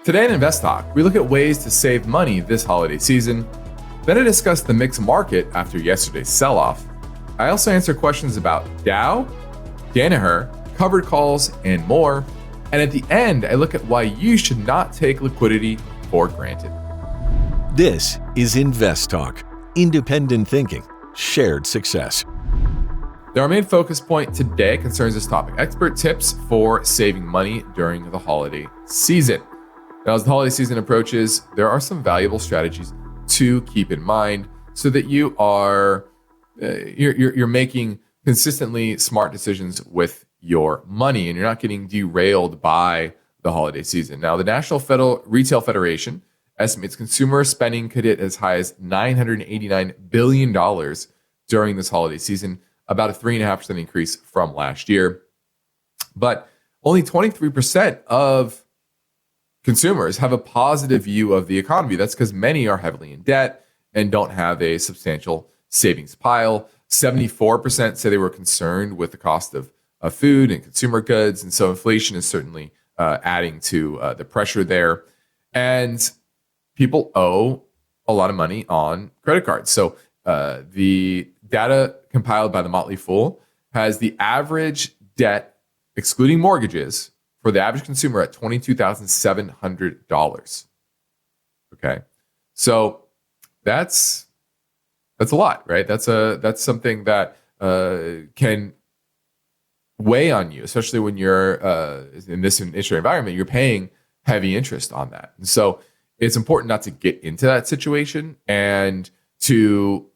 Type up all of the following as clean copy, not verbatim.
Today in InvestTalk, we look at ways to save money this holiday season. Then I discuss the mixed market after yesterday's sell-off. I also answer questions about Dow, Danaher, covered calls, and more. And at the end, I look at why you should not take liquidity for granted. This is InvestTalk, independent thinking, shared success. Our main focus point today concerns this topic: expert tips for saving money during the holiday season. Now, as the holiday season approaches, there are some valuable strategies to keep in mind so that you are you're making consistently smart decisions with your money and you're not getting derailed by the holiday season. Now, the National Retail Federation estimates consumer spending could hit as high as $989 billion during this holiday season, about a 3.5% increase from last year. But only 23% of consumers have a positive view of the economy. That's because many are heavily in debt and don't have a substantial savings pile. 74% say they were concerned with the cost of food and consumer goods. And so inflation is certainly adding to the pressure there. And people owe a lot of money on credit cards. So the data compiled by the Motley Fool has the average debt, excluding mortgages, for the average consumer at $22,700. Okay, so that's a lot, right? That's something that can weigh on you, especially when you're in this industry environment. You're paying heavy interest on that, and so it's important not to get into that situation and to,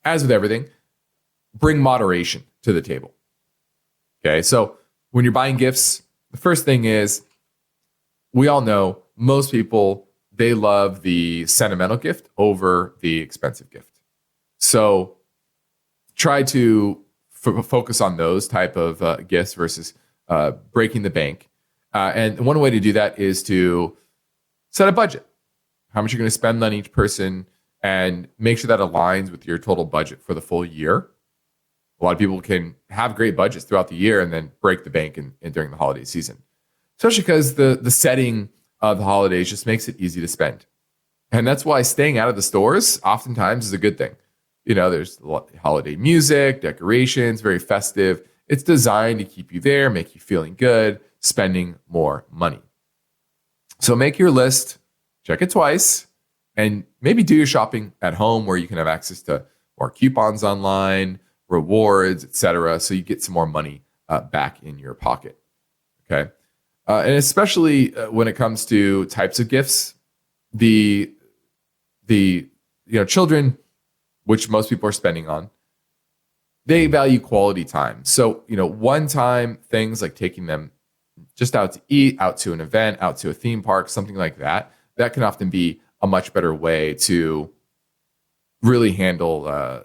as with everything, bring moderation to the table. Okay, so when you're buying gifts, the first thing is, we all know most people, they love the sentimental gift over the expensive gift. So try to focus on those type of gifts versus breaking the bank. And one way to do that is to set a budget. How much you're going to spend on each person and make sure that aligns with your total budget for the full year. A lot of people can have great budgets throughout the year and then break the bank during the holiday season, especially because the setting of the holidays just makes it easy to spend. And that's why staying out of the stores oftentimes is a good thing. You know, there's holiday music, decorations, very festive. It's designed to keep you there, make you feeling good, spending more money. So make your list, check it twice, and maybe do your shopping at home where you can have access to more coupons online, rewards, etc., so you get some more money back in your pocket. Okay, and especially when it comes to types of gifts, the children, which most people are spending on, they value quality time. So one-time things like taking them just out to eat, out to an event, out to a theme park, something like that, that can often be a much better way to really handle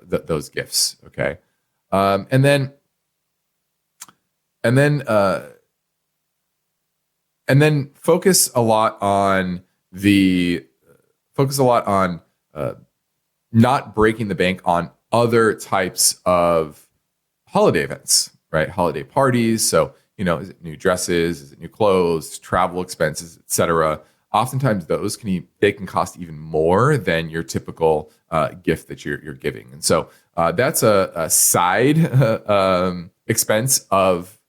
those gifts. Okay. And then focus a lot on not breaking the bank on other types of holiday events, right? Holiday parties. So, is it new dresses? Is it new clothes, travel expenses, etc.? Oftentimes those can cost even more than your typical gift that you're giving. And so that's a side expense of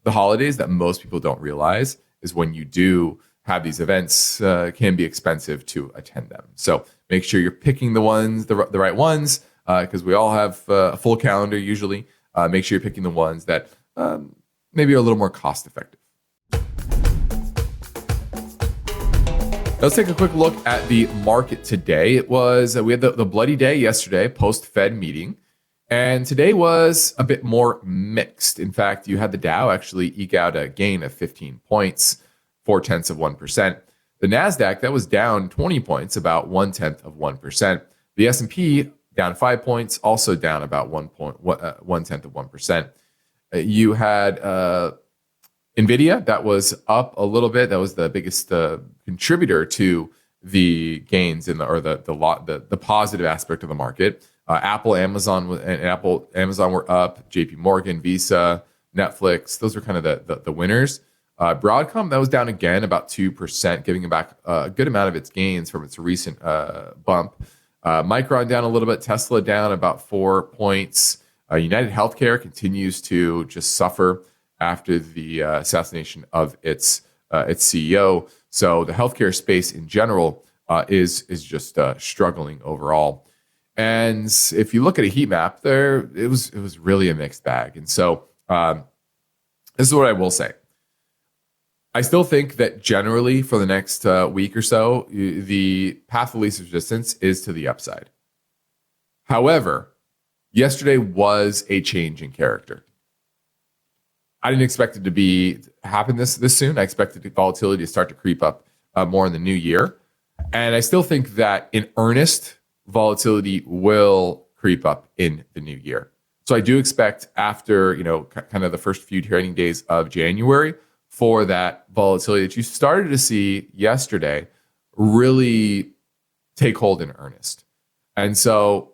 the holidays that most people don't realize, is when you do have these events, can be expensive to attend them. So make sure you're picking the right ones, because we all have a full calendar usually. Make sure you're picking the ones that maybe are a little more cost effective. Let's take a quick look at the market today. We had the bloody day yesterday, post-Fed meeting, and today was a bit more mixed. In fact, you had the Dow actually eke out a gain of 15 points, 0.4%. The NASDAQ, that was down 20 points, about 0.1%. The S&P down 5 points, also down about 0.1%. You had NVIDIA, that was up a little bit. That was the biggest contributor to the gains the positive aspect of the market. Amazon were up. JP Morgan, Visa, Netflix, those were kind of the winners. Broadcom, that was down again about 2%, giving back a good amount of its gains from its recent bump. Micron down a little bit, Tesla down about 4 points. United Healthcare continues to just suffer after the assassination of its CEO. So the healthcare space in general is just struggling overall. And if you look at a heat map, it was really a mixed bag. And so this is what I will say. I still think that generally for the next week or so, the path of least resistance is to the upside. However, yesterday was a change in character. I didn't expect it to happen this soon. I expected the volatility to start to creep up more in the new year. And I still think that in earnest, volatility will creep up in the new year. So I do expect after, kind of the first few trading days of January for that volatility that you started to see yesterday really take hold in earnest. And so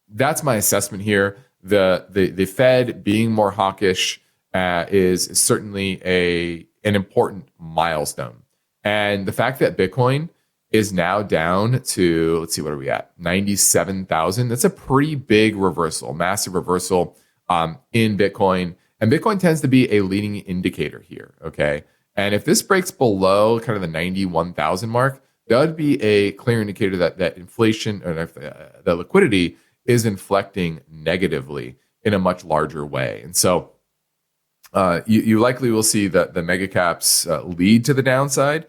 that's my assessment here. The Fed being more hawkish is certainly an important milestone. And the fact that Bitcoin is now down to, let's see, what are we at? 97,000. That's a pretty big reversal, massive reversal in Bitcoin. And Bitcoin tends to be a leading indicator here, okay? And if this breaks below kind of the 91,000 mark, that would be a clear indicator that inflation or that liquidity is inflecting negatively in a much larger way. And so you likely will see that the mega caps lead to the downside,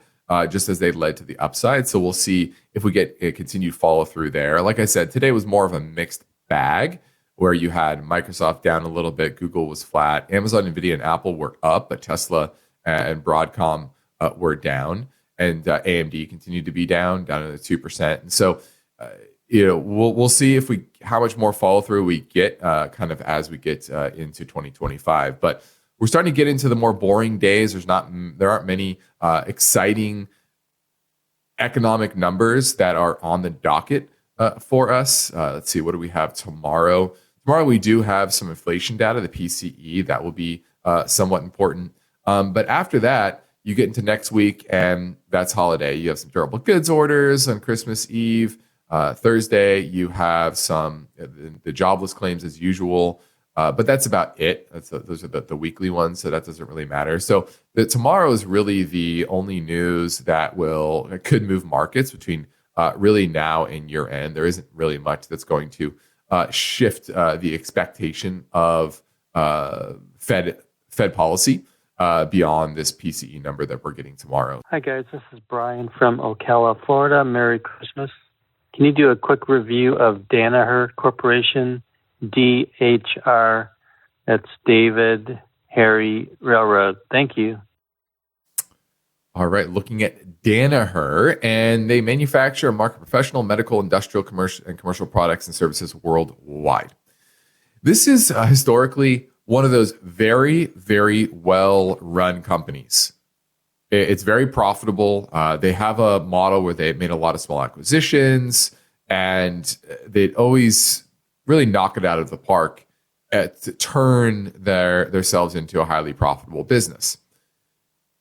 just as they led to the upside. So we'll see if we get a continued follow through there. Like I said, today was more of a mixed bag where you had Microsoft down a little bit, Google was flat, Amazon, Nvidia, and Apple were up, but Tesla and Broadcom were down, and AMD continued to be down at 2%. And so, we'll see how much more follow through we get kind of as we get into 2025. But we're starting to get into the more boring days. There aren't many exciting economic numbers that are on the docket for us. Let's see, what do we have tomorrow? Tomorrow we do have some inflation data, the PCE, that will be somewhat important. But after that, you get into next week, and that's holiday. You have some durable goods orders on Christmas Eve. Thursday, you have some the jobless claims as usual. But that's about it. Those are the weekly ones, so that doesn't really matter. So tomorrow is really the only news that could move markets between really now and year end. There isn't really much that's going to shift the expectation of Fed policy beyond this PCE number that we're getting tomorrow. Hi guys, this is Brian from Ocala, Florida. Merry Christmas. Can you do a quick review of Danaher Corporation? DHR, that's David Harry Railroad. Thank you. All right, looking at Danaher, and they manufacture and market professional, medical, industrial, commercial products and services worldwide. This is historically one of those very, very well-run companies. It's very profitable. They have a model where they've made a lot of small acquisitions, and they'd always really knock it out of the park to turn themselves into a highly profitable business.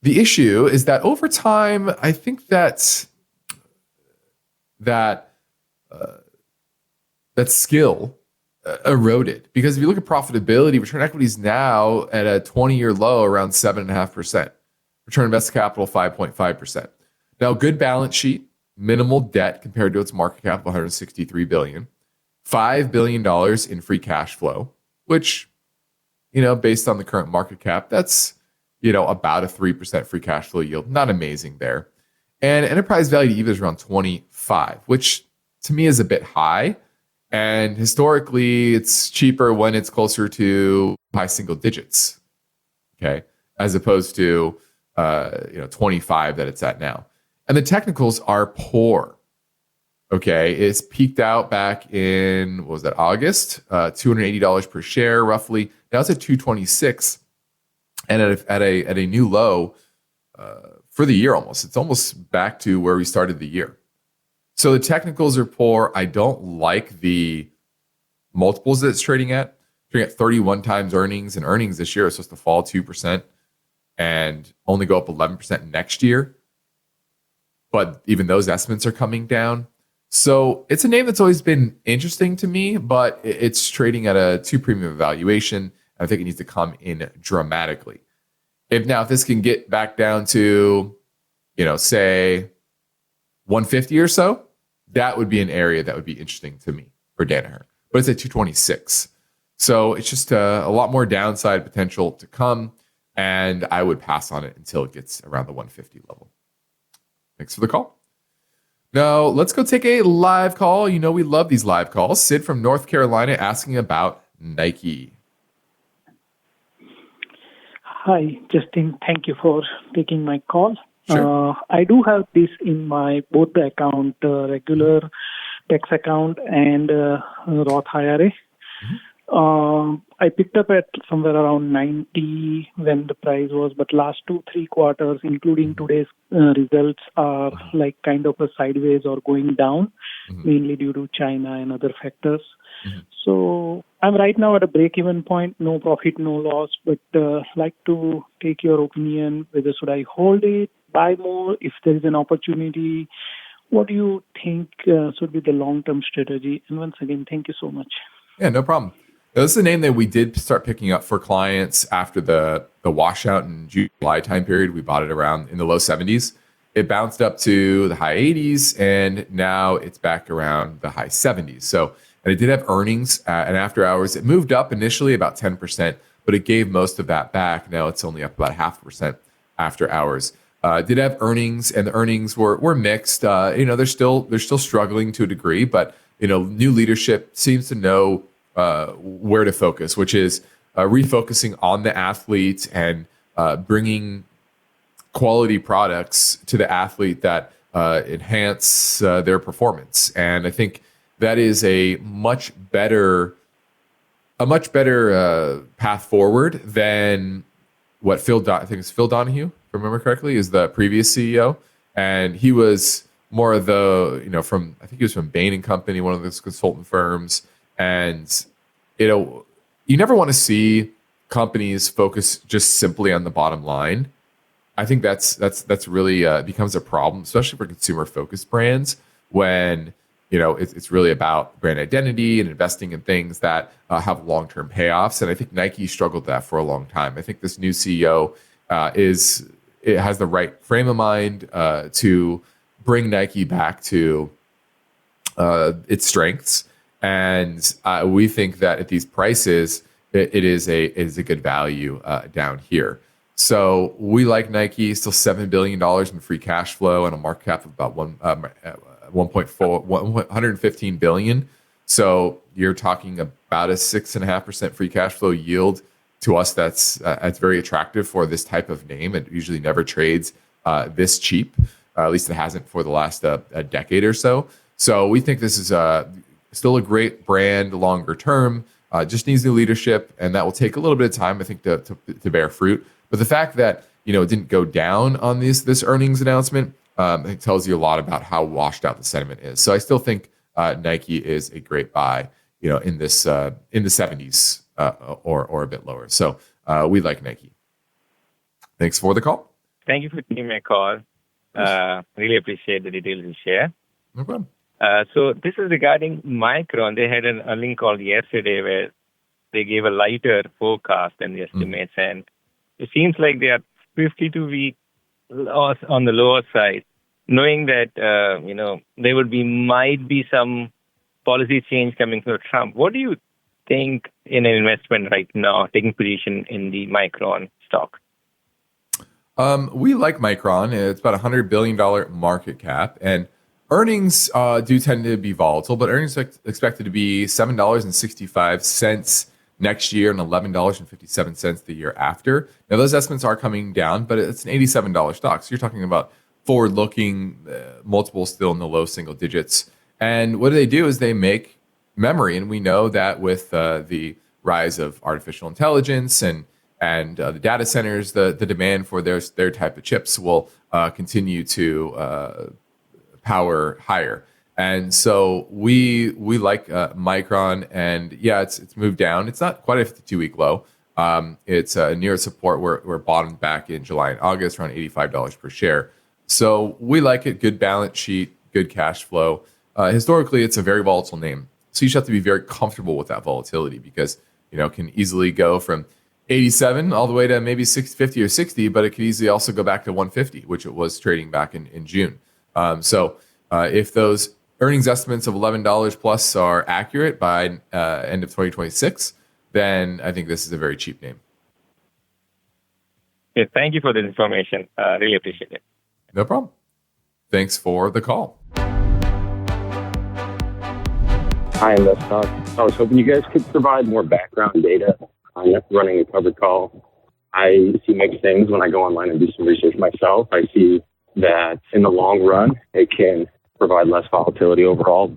The issue is that over time, I think that skill eroded, because if you look at profitability, return on equity is now at a 20-year low around 7.5%. Return on invested capital 5.5%. Now, good balance sheet, minimal debt compared to its market cap of $163 billion. $5 billion in free cash flow, which, based on the current market cap, that's, about a 3% free cash flow yield. Not amazing there. And enterprise value to EBIT is around 25, which to me is a bit high. And historically, it's cheaper when it's closer to high single digits, okay, as opposed to, 25 that it's at now. And the technicals are poor. Okay, it's peaked out back in, what was that, August? $280 per share, roughly. Now it's at $226, and at a new low for the year almost. It's almost back to where we started the year. So the technicals are poor. I don't like the multiples that it's trading at. Trading at 31 times earnings, and earnings this year is supposed to fall 2%. and only go up 11% next year. But even those estimates are coming down. So it's a name that's always been interesting to me, but it's trading at a too premium valuation. I think it needs to come in dramatically. If this can get back down to, say 150 or so, that would be an area that would be interesting to me for Danaher. But it's at 226. So it's just a lot more downside potential to come. And I would pass on it until it gets around the 150 level. Thanks for the call. Now, let's go take a live call. We love these live calls. Sid from North Carolina asking about Nike. Hi, Justin. Thank you for taking my call. Sure. I do have this in my both the account, regular tax account and Roth IRA. I picked up at somewhere around 90 when the price was, but last 2-3 quarters, including today's results, are like kind of a sideways or going down, mainly due to China and other factors. So I'm right now at a break-even point, no profit, no loss, but like to take your opinion whether should I hold it, buy more if there is an opportunity. What do you think should be the long-term strategy? And once again, thank you so much. Yeah, no problem. This is a name that we did start picking up for clients after the washout in July time period. We bought it around in the low 70s. It bounced up to the high 80s, and now it's back around the high 70s. So, and it did have earnings, and after hours, it moved up initially about 10%, but it gave most of that back. Now it's only up about 0.5% after hours. Did have earnings, and the earnings were mixed. They're still struggling to a degree, but new leadership seems to know where to focus, which is refocusing on the athlete and bringing quality products to the athlete that enhance their performance. And I think that is a much better path forward than what Phil Donahue, if I remember correctly, is the previous CEO. And he was more of the, I think he was from Bain and Company, one of those consultant firms. And, you never want to see companies focus just simply on the bottom line. I think that's really becomes a problem, especially for consumer focused brands when, it's really about brand identity and investing in things that have long-term payoffs. And I think Nike struggled with that for a long time. I think this new CEO has the right frame of mind to bring Nike back to its strengths. And we think that at these prices, it is a good value down here. So we like Nike, still $7 billion in free cash flow and a market cap of about 115 billion. So you're talking about a 6.5% free cash flow yield. To us, that's very attractive for this type of name. It usually never trades this cheap. At least it hasn't for the last a decade or so. So we think this is still a great brand longer term. Just needs new leadership, and that will take a little bit of time, I think, to bear fruit. But the fact that it didn't go down on this earnings announcement, it tells you a lot about how washed out the sentiment is. So I still think Nike is a great buy, in the 70s or a bit lower. So we like Nike. Thanks for the call. Thank you for taking my call. Really appreciate the details you share. No problem. So this is regarding Micron. They had an earnings call yesterday where they gave a lighter forecast than the estimates, and it seems like they are 52-week loss on the lower side, knowing that there might be some policy change coming from Trump. What do you think in an investment right now, taking position in the Micron stock? We like Micron. It's about $100 billion market cap, and earnings do tend to be volatile, but earnings are expected to be $7.65 next year and $11.57 the year after. Now, those estimates are coming down, but it's an $87 stock. So you're talking about forward-looking multiples still in the low single digits. And what do is they make memory. And we know that with the rise of artificial intelligence and the data centers, the demand for their type of chips will continue to power higher. And so we like Micron, and yeah, it's moved down. It's not quite a 52-week low, It's near support where it bottomed back in July and August, around $85 per share. So we like it. Good balance sheet, good cash flow. Historically, it's a very volatile name. So you should have to be very comfortable with that volatility because, it can easily go from 87 all the way to maybe 650 or 60, but it could easily also go back to 150, which it was trading back in June. So if those earnings estimates of $11 plus are accurate by end of 2026, then I think this is a very cheap name. Yeah, thank you for this information. Really appreciate it. No problem. Thanks for the call. Hi, InvestTalk. I was hoping you guys could provide more background data on running a covered call. I see mixed things when I go online and do some research myself. I see that in the long run, it can provide less volatility overall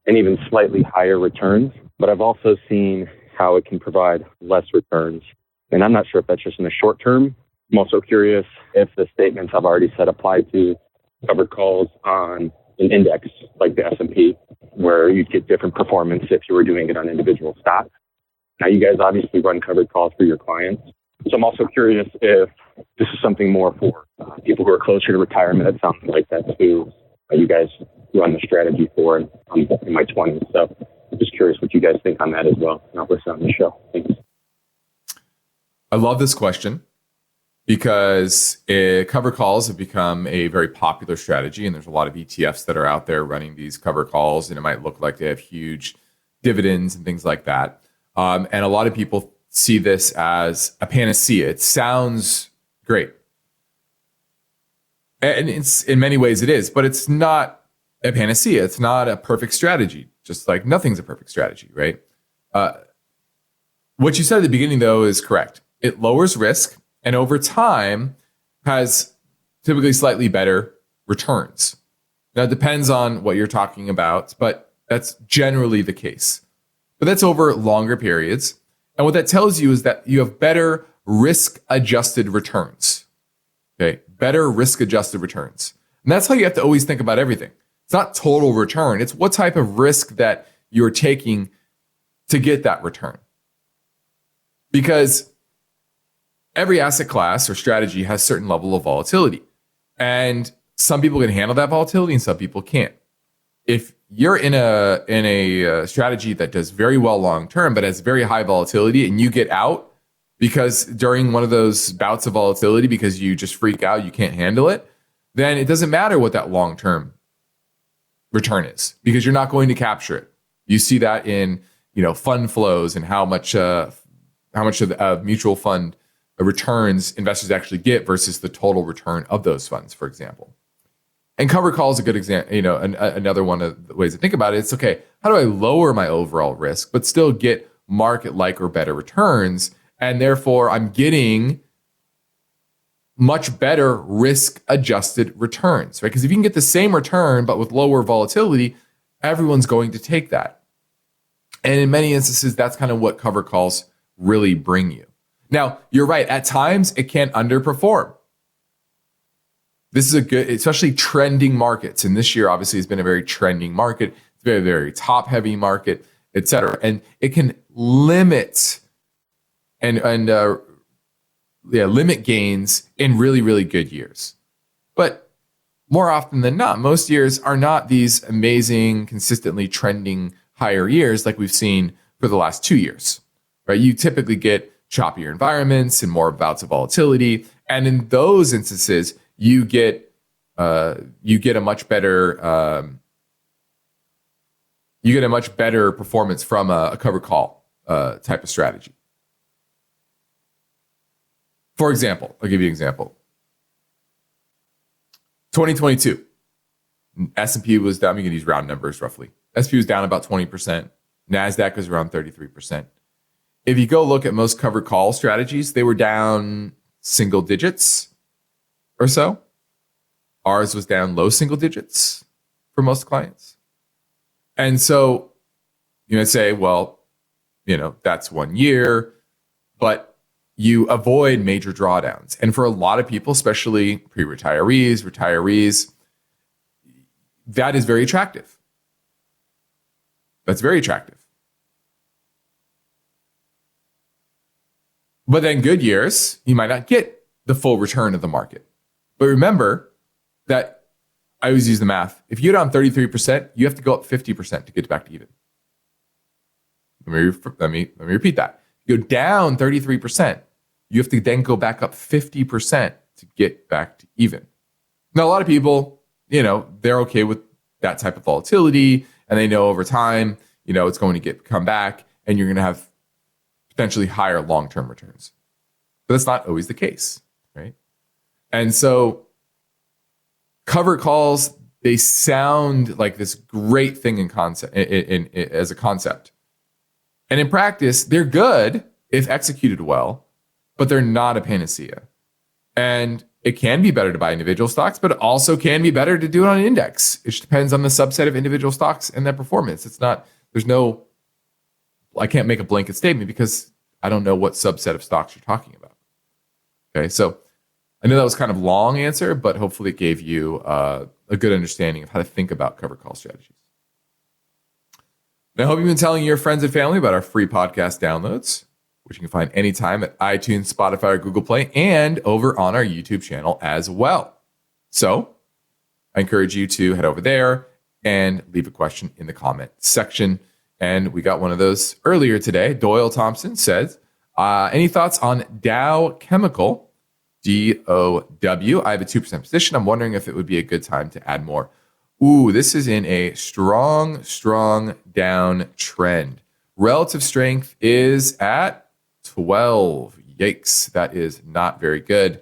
and even slightly higher returns. But I've also seen how it can provide less returns. And I'm not sure if that's just in the short term. I'm also curious if the statements I've already said apply to covered calls on an index like the S&P, where you'd get different performance if you were doing it on individual stocks. Now, you guys obviously run covered calls for your clients. So I'm also curious if this is something more for people who are closer to retirement. It sounds like that's who you guys run the strategy for. And I'm in my 20s. So I'm just curious what you guys think on that as well. And I'll listen on the show. Thanks. I love this question because cover calls have become a very popular strategy. And there's a lot of ETFs that are out there running these cover calls. And it might look like they have huge dividends and things like that. And a lot of people see this as a panacea. It sounds great. And it's, in many ways it is, but it's not a panacea. It's not a perfect strategy, just like nothing's a perfect strategy, right? What you said at the beginning, though, is correct. It lowers risk and over time has typically slightly better returns. Now, it depends on what you're talking about, but that's generally the case. But that's over longer periods. And what that tells you is that you have better risk-adjusted returns. Okay, better risk-adjusted returns. And that's how you have to always think about everything. It's not total return. It's what type of risk that you're taking to get that return. Because every asset class or strategy has a certain level of volatility. And some people can handle that volatility and some people can't. If you're in a strategy that does very well long term, but has very high volatility, and you get out because during one of those bouts of volatility, because you just freak out, you can't handle it, then it doesn't matter what that long term return is because you're not going to capture it. You see that in fund flows and how much of the mutual fund returns investors actually get versus the total return of those funds, for example. And cover call is a good example. Another one of the ways to think about it. It's okay. How do I lower my overall risk, but still get market-like or better returns? And therefore, I'm getting much better risk-adjusted returns, right? Because if you can get the same return but with lower volatility, everyone's going to take that. And in many instances, that's kind of what cover calls really bring you. Now, you're right. At times, it can underperform. This is a good, especially trending markets. And this year, obviously, has been a very trending market. It's a very, very top-heavy market, et cetera. And it can limit limit gains in really, really good years. But more often than not, most years are not these amazing, consistently trending higher years like we've seen for the last 2 years, right? You typically get choppier environments and more bouts of volatility. And in those instances, you get a much better performance from a cover call type of strategy. For example, I'll give you an example. 2022, S&P was down. I'm going to use round numbers roughly. S&P was down about 20%. NASDAQ was around 33%. If you go look at most covered call strategies, they were down single digits or so. Ours was down low single digits for most clients. And so you might say, well, that's 1 year, but you avoid major drawdowns. And for a lot of people, especially retirees, that is very attractive. That's very attractive. But then good years, you might not get the full return of the market. But remember that I always use the math. If you're down 33%, you have to go up 50% to get back to even. Let me repeat that. You go down 33%, you have to then go back up 50% to get back to even. Now, a lot of people, they're okay with that type of volatility, and they know over time, it's going to come back, and you're going to have potentially higher long-term returns. But that's not always the case, right? And so covered calls, they sound like this great thing in concept, as a concept. And in practice, they're good if executed well, but they're not a panacea. And it can be better to buy individual stocks, but it also can be better to do it on an index. It depends on the subset of individual stocks and their performance. I can't make a blanket statement because I don't know what subset of stocks you're talking about. Okay, so I know that was kind of a long answer, but hopefully it gave you a good understanding of how to think about covered call strategies. Now, I hope you've been telling your friends and family about our free podcast downloads, which you can find anytime at iTunes, Spotify, or Google Play, and over on our YouTube channel as well. So I encourage you to head over there and leave a question in the comment section. And we got one of those earlier today. Doyle Thompson says, any thoughts on Dow Chemical, DOW? I have a 2% position. I'm wondering if it would be a good time to add more. Ooh, this is in a strong down trend. Relative strength is at 12. Yikes, that is not very good.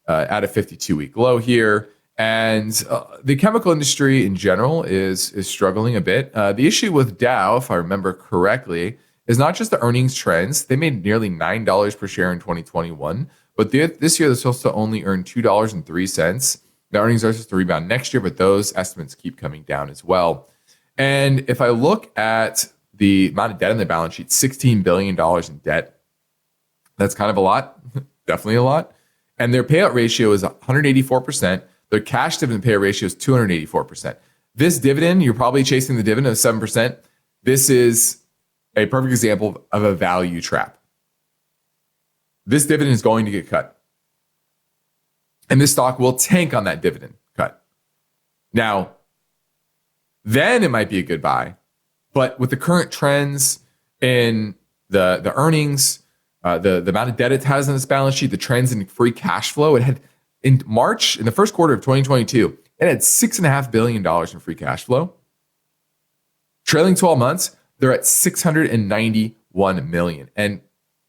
At a 52-week low here. And the chemical industry in general is struggling a bit. The issue with Dow, if I remember correctly, is not just the earnings trends. They made nearly $9 per share in 2021, but this year they're supposed to only earn $2.03. The earnings are supposed to rebound next year, but those estimates keep coming down as well. And if I look at the amount of debt on the balance sheet, $16 billion in debt, that's kind of a lot, definitely a lot. And their payout ratio is 184%. Their cash dividend payout ratio is 284%. This dividend, you're probably chasing the dividend of 7%. This is a perfect example of a value trap. This dividend is going to get cut. And this stock will tank on that dividend cut. Now, then it might be a good buy. But with the current trends in the earnings, the amount of debt it has on its balance sheet, the trends in free cash flow, it had in March, in the first quarter of 2022, it had $6.5 billion in free cash flow. Trailing 12 months, they're at $691 million. And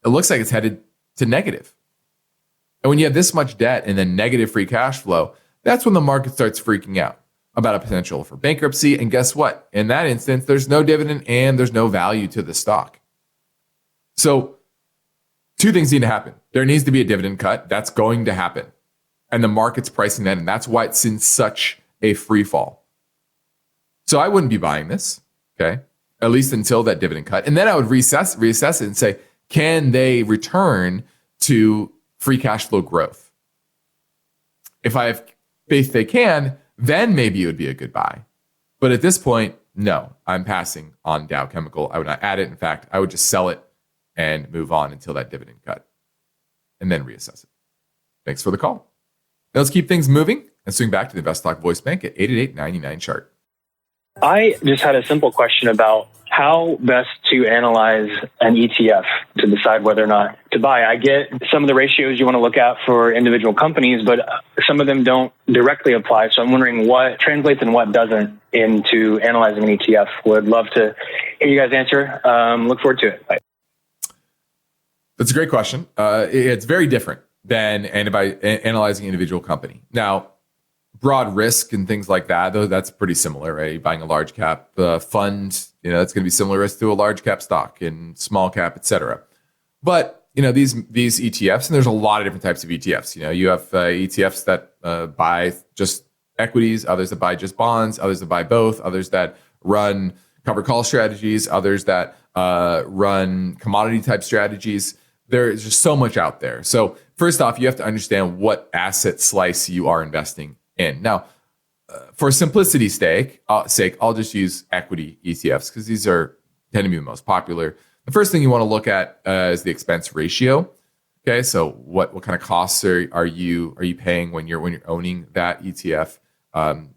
it looks like it's headed to negative. And when you have this much debt and then negative free cash flow, that's when the market starts freaking out about a potential for bankruptcy. And guess what? In that instance, there's no dividend and there's no value to the stock. So two things need to happen. There needs to be a dividend cut. That's going to happen. And the market's pricing that in. That's why it's in such a free fall. So I wouldn't be buying this, okay? At least until that dividend cut. And then I would reassess it and say, can they return to free cash flow growth? If I have faith they can, then maybe it would be a good buy. But at this point, no, I'm passing on Dow Chemical. I would not add it. In fact, I would just sell it and move on until that dividend cut and then reassess it. Thanks for the call. Now let's keep things moving and swing back to the InvestTalk voice bank at 888-99-CHART. I just had a simple question about how best to analyze an ETF to decide whether or not to buy. I get some of the ratios you want to look at for individual companies, but some of them don't directly apply. So I'm wondering what translates and what doesn't into analyzing an ETF. Would love to hear you guys answer. Look forward to it. Bye. That's a great question. It's very different than analyzing an individual company. Now, broad risk and things like that, though, that's pretty similar, right? You're buying a large cap fund, that's going to be similar risk to a large cap stock and small cap, et cetera. But, these ETFs, and there's a lot of different types of ETFs. You have ETFs that buy just equities, others that buy just bonds, others that buy both, others that run covered call strategies, others that run commodity type strategies. There's just so much out there. So first off, you have to understand what asset slice you are investing in. Now, for simplicity's sake, I'll just use equity ETFs because these tend to be the most popular. The first thing you want to look at is the expense ratio. Okay, so what kind of costs are you paying when you're owning that ETF?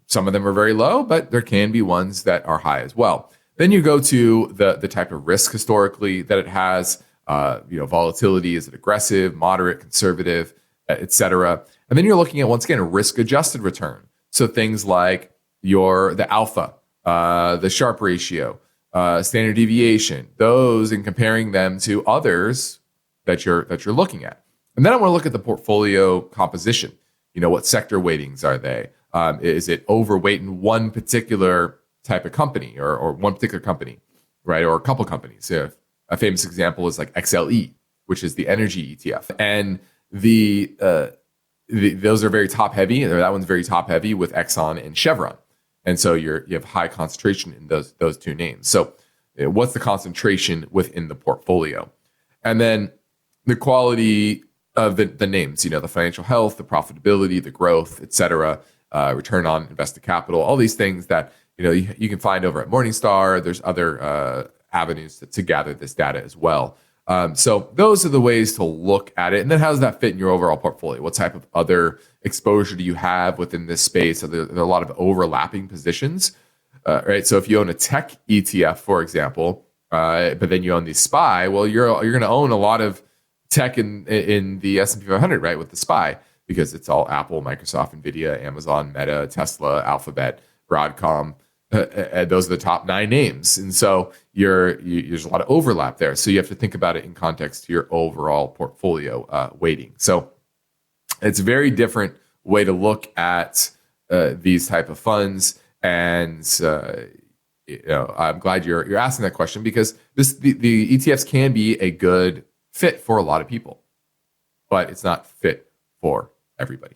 Some of them are very low, but there can be ones that are high as well. Then you go to the type of risk historically that it has. Volatility, is it aggressive, moderate, conservative, et cetera. And then you're looking at, once again, a risk-adjusted return. So things like the alpha, the Sharpe ratio, standard deviation, those, and comparing them to others that you're looking at. And then I want to look at the portfolio composition. What sector weightings are they? Is it overweight in one particular type of company or one particular company, right? Or a couple companies. Yeah. A famous example is like XLE, which is the energy ETF. And those are very top heavy. That one's very top heavy with Exxon and Chevron. And so you have high concentration in those two names. So what's the concentration within the portfolio? And then the quality of the names, the financial health, the profitability, the growth, et cetera, return on invested capital, all these things that you can find over at Morningstar. There's other avenues to gather this data as well. So those are the ways to look at it. And then how does that fit in your overall portfolio? What type of other exposure do you have within this space? There are a lot of overlapping positions, right? So if you own a tech ETF, for example, but then you own the SPY, well, you're going to own a lot of tech in the S&P 500, right? With the SPY, because it's all Apple, Microsoft, NVIDIA, Amazon, Meta, Tesla, Alphabet, Broadcom. Those are the top 9 names. And so there's a lot of overlap there. So you have to think about it in context to your overall portfolio weighting. So it's a very different way to look at these type of funds. And I'm glad you're asking that question, because the ETFs can be a good fit for a lot of people, but it's not fit for everybody.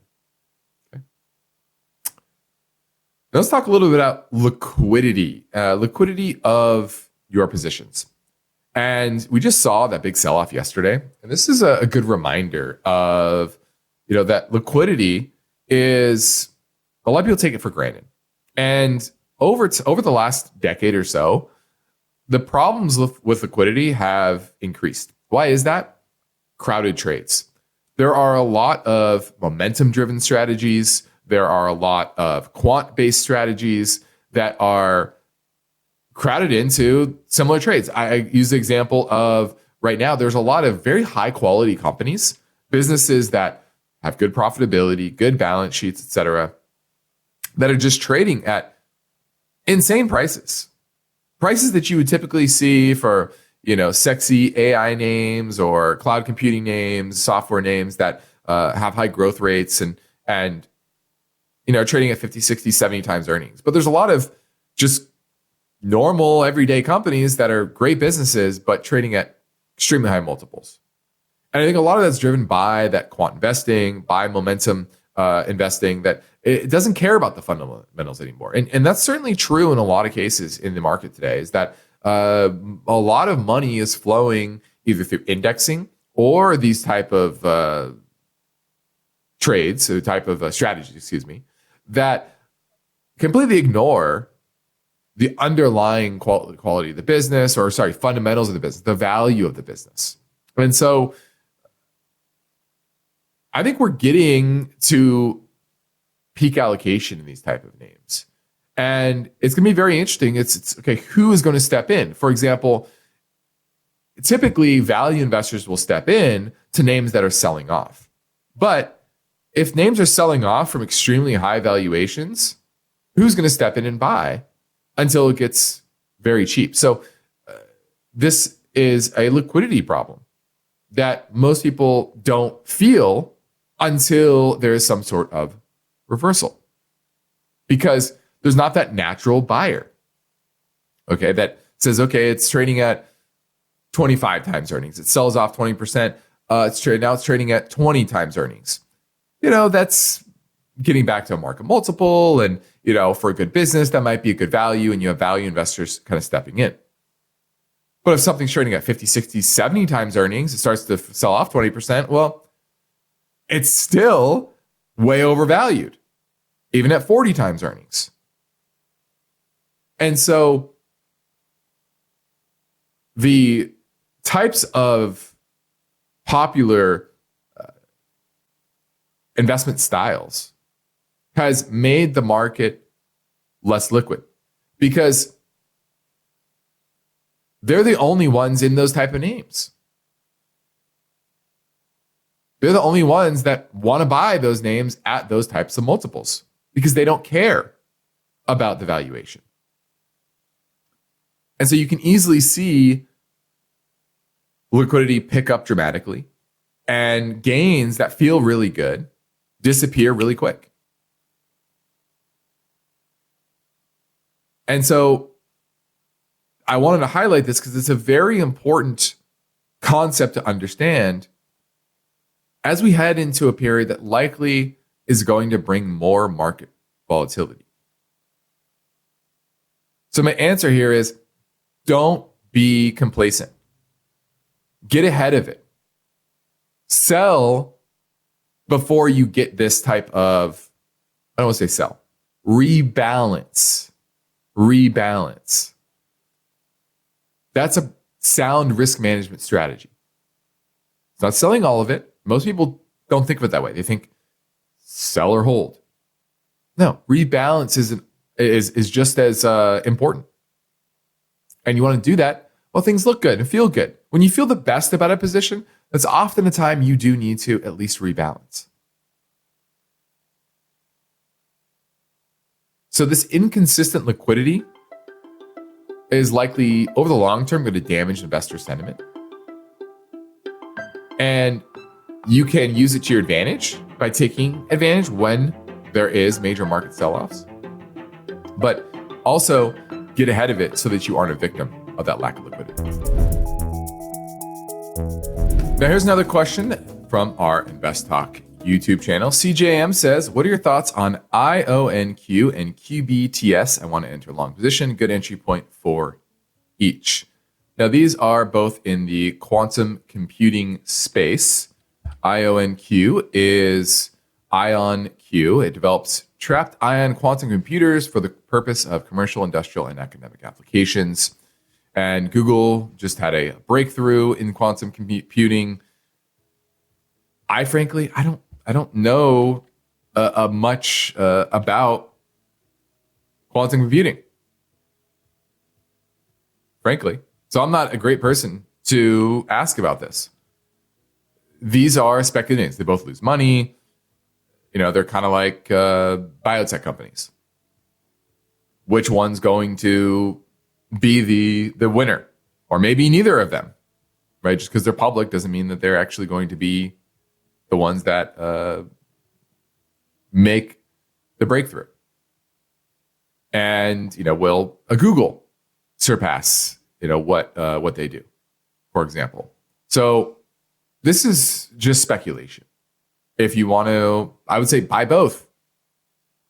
Let's talk a little bit about liquidity of your positions. And we just saw that big sell-off yesterday. And this is a good reminder of, that liquidity is, a lot of people take it for granted. And over the last decade or so, the problems with liquidity have increased. Why is that? Crowded trades. There are a lot of momentum-driven strategies. There are a lot of quant-based strategies that are crowded into similar trades. I use the example of right now, there's a lot of very high-quality companies, businesses that have good profitability, good balance sheets, et cetera, that are just trading at insane prices. Prices that you would typically see for, sexy AI names or cloud computing names, software names that have high growth rates and trading at 50, 60, 70 times earnings. But there's a lot of just normal everyday companies that are great businesses, but trading at extremely high multiples. And I think a lot of that's driven by that quant investing, by momentum investing, that it doesn't care about the fundamentals anymore. And that's certainly true in a lot of cases in the market today, is that a lot of money is flowing either through indexing or these type of trades, or type of strategies, that completely ignore the underlying quality of the business, fundamentals of the business, the value of the business. And so I think we're getting to peak allocation in these type of names. And it's going to be very interesting. It's okay, who is going to step in? For example, typically value investors will step in to names that are selling off. But if names are selling off from extremely high valuations, who's going to step in and buy until it gets very cheap? So this is a liquidity problem that most people don't feel until there is some sort of reversal, because there's not that natural buyer, okay, that says, okay, it's trading at 25 times earnings. It sells off 20%. Now it's trading at 20 times earnings. That's getting back to a market multiple. And, for a good business, that might be a good value. And you have value investors kind of stepping in. But if something's trading at 50, 60, 70 times earnings, it starts to sell off 20%. Well, it's still way overvalued, even at 40 times earnings. And so the types of popular investment styles has made the market less liquid because they're the only ones in those type of names. They're the only ones that want to buy those names at those types of multiples because they don't care about the valuation. And so you can easily see liquidity pick up dramatically and gains that feel really good disappear really quick. And so I wanted to highlight this because it's a very important concept to understand as we head into a period that likely is going to bring more market volatility. So my answer here is don't be complacent. Get ahead of it. Sell before you get this type of, I don't want to say sell, rebalance. Rebalance. That's a sound risk management strategy. It's not selling all of it. Most people don't think of it that way. They think sell or hold. No, rebalance is just as important. And you want to do that while things look good and feel good. When you feel the best about a position, that's often the time you do need to at least rebalance. So this inconsistent liquidity is likely, over the long term, going to damage investor sentiment. And you can use it to your advantage by taking advantage when there is major market sell-offs. But also get ahead of it so that you aren't a victim of that lack of liquidity. Now here's another question from our InvestTalk YouTube channel. CJM says, what are your thoughts on IonQ and QBTS? I want to enter a long position. Good entry point for each. Now, these are both in the quantum computing space. IonQ is IonQ. It develops trapped ion quantum computers for the purpose of commercial, industrial, and academic applications. And Google just had a breakthrough in quantum computing. I don't know much about quantum computing, frankly. So I'm not a great person to ask about this. These are speculative names. They both lose money. You know, they're kind of like biotech companies. Which one's going to be the winner? Or maybe neither of them, right? Just because they're public doesn't mean that they're actually going to be the ones that make the breakthrough. And, you know, will a Google surpass, you know, what they do, for example? So this is just speculation. If you want to, I would say buy both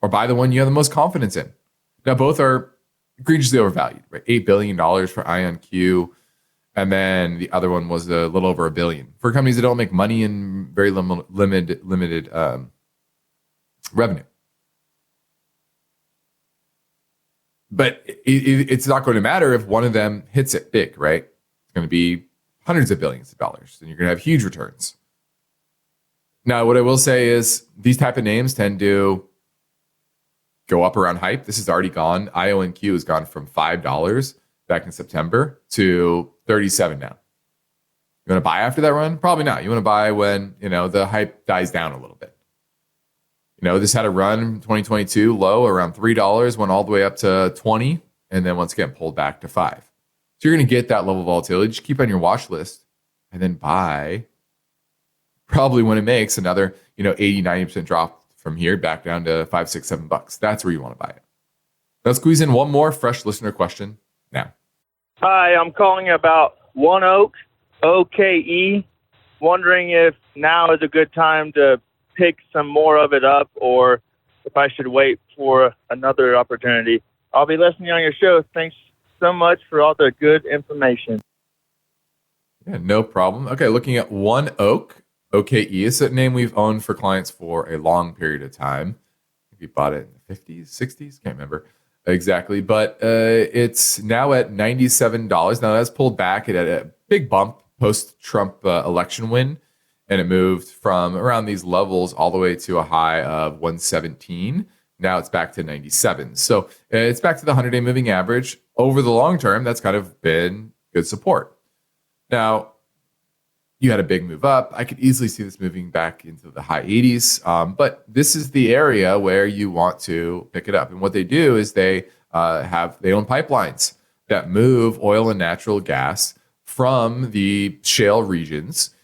or buy the one you have the most confidence in. Now, both are egregiously overvalued, right? $8 billion for IonQ. And then the other one was a little over $1 billion for companies that don't make money and very limited revenue. But it's not going to matter if one of them hits it big, right? It's going to be hundreds of billions of dollars, and you're going to have huge returns. Now, what I will say is these type of names tend to go up around hype. This has already gone. IonQ has gone from $5 back in September to $37 now. You want to buy after that run? Probably not. You want to buy when, you know, the hype dies down a little bit. You know, this had a run in 2022 low around $3, went all the way up to 20, and then once again pulled back to 5. So you're going to get that level of volatility. Just keep on your watch list and then buy probably when it makes another, you know, 80, 90% drop from here back down to $5, $6, $7. That's where you want to buy it. Let's squeeze in one more fresh listener question now. Hi, I'm calling about ONEOK, OKE. Wondering if now is a good time to pick some more of it up or if I should wait for another opportunity. I'll be listening on your show. Thanks so much for all the good information. Yeah, no problem. Okay, looking at ONEOK, OKE is a name we've owned for clients for a long period of time. I think we bought it in the 50s, 60s, can't remember exactly, but it's now at $97. Now that's pulled back. It had a big bump post-Trump election win, and it moved from around these levels all the way to a high of 117. Now it's back to 97. So it's back to the 100-day moving average. Over the long term, that's kind of been good support. Now, you had a big move up. I could easily see this moving back into the high 80s. But this is the area where you want to pick it up. And what they do is they own pipelines that move oil and natural gas from the shale regions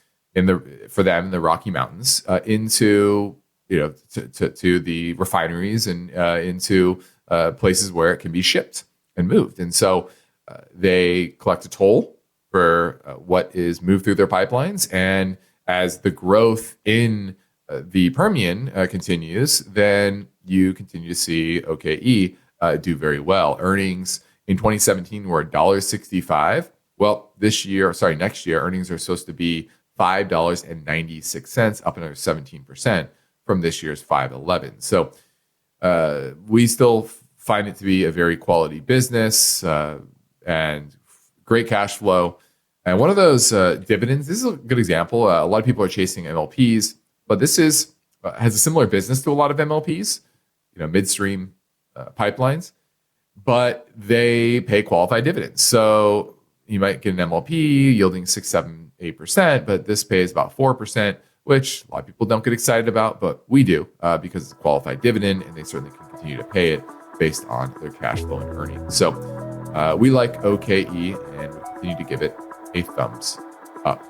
for them in the Rocky Mountains into to the refineries and into places where it can be shipped and moved. And so they collect a toll for what is moved through their pipelines. And as the growth in the Permian continues, then you continue to see OKE do very well. Earnings in 2017 were $1.65. Well, next year, earnings are supposed to be $5.96, up another 17% from this year's $5.11. So we still find it to be a very quality business and great cash flow. And one of those dividends, this is a good example. A lot of people are chasing MLPs, but this has a similar business to a lot of MLPs, midstream pipelines, but they pay qualified dividends. So you might get an MLP yielding 6, 7, 8%, but this pays about 4%, which a lot of people don't get excited about, but we do because it's a qualified dividend, and they certainly can continue to pay it based on their cash flow and earnings. So we like OKE, and we continue to give it a thumbs up.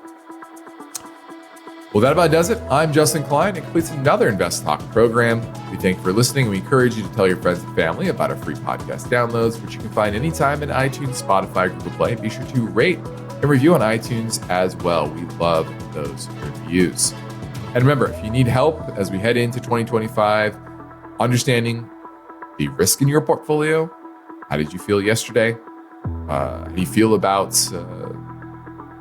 Well, that about does it. I'm Justin Klein. It completes another InvestTalk program. We thank you for listening. We encourage you to tell your friends and family about our free podcast downloads, which you can find anytime in iTunes, Spotify, Google Play. Be sure to rate and review on iTunes as well. We love those reviews. And remember, if you need help as we head into 2025, understanding the risk in your portfolio, how did you feel yesterday? How do you feel about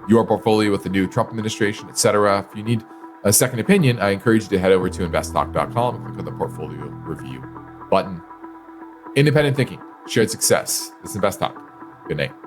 your portfolio with the new Trump administration, et cetera? If you need a second opinion, I encourage you to head over to investtalk.com and click on the portfolio review button. Independent thinking, shared success. This is InvestTalk. Good night.